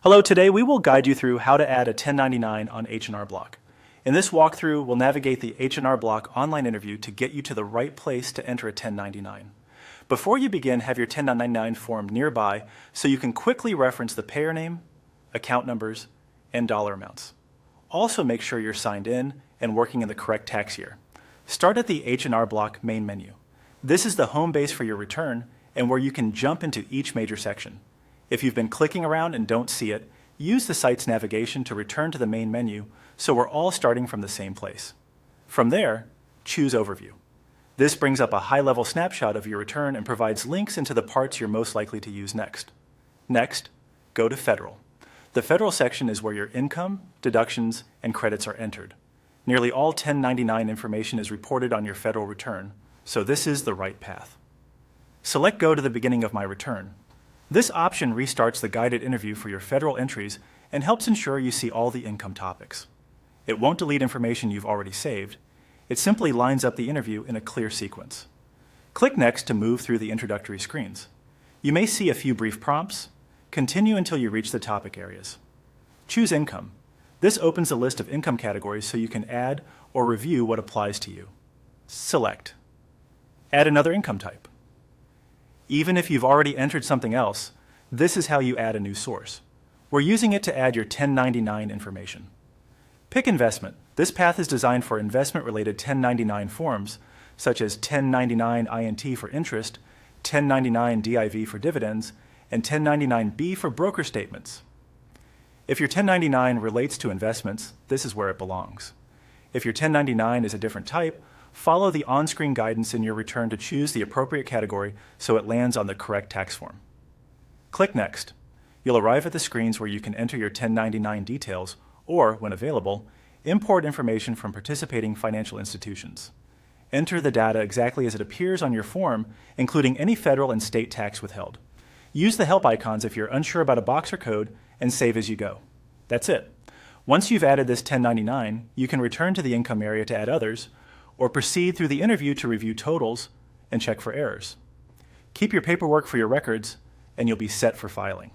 Hello, today we will guide you through how to add a 1099 on H&R Block. In this walkthrough, we'll navigate the H&R Block online interview to get you to the right place to enter a 1099. Before you begin, have your 1099 form nearby so you can quickly reference the payer name, account numbers, and dollar amounts. Also make sure you're signed in and working in the correct tax year. Start at the H&R Block main menu. This is the home base for your return and where you can jump into each major section. If you've been clicking around and don't see it, use the site's navigation to return to the main menu so we're all starting from the same place. From there, choose Overview. This brings up a high-level snapshot of your return and provides links into the parts you're most likely to use next. Next, go to Federal. The Federal section is where your income, deductions, and credits are entered. Nearly all 1099 information is reported on your federal return, so this is the right path. Select Go to the beginning of my return. This option restarts the guided interview for your federal entries and helps ensure you see all the income topics. It won't delete information you've already saved. It simply lines up the interview in a clear sequence. Click Next to move through the introductory screens. You may see a few brief prompts. Continue until you reach the topic areas. Choose Income. This opens a list of income categories so you can add or review what applies to you. Select. Add another income type. Even if you've already entered something else, this is how you add a new source. We're using it to add your 1099 information. Pick Investment. This path is designed for investment-related 1099 forms, such as 1099 INT for interest, 1099 DIV for dividends, and 1099B for broker statements. If your 1099 relates to investments, this is where it belongs. If your 1099 is a different type, follow the on-screen guidance in your return to choose the appropriate category so it lands on the correct tax form. Click Next. You'll arrive at the screens where you can enter your 1099 details or, when available, import information from participating financial institutions. Enter the data exactly as it appears on your form, including any federal and state tax withheld. Use the help icons if you're unsure about a box or code and save as you go. That's it. Once you've added this 1099, you can return to the income area to add others, or proceed through the interview to review totals and check for errors. Keep your paperwork for your records, and you'll be set for filing.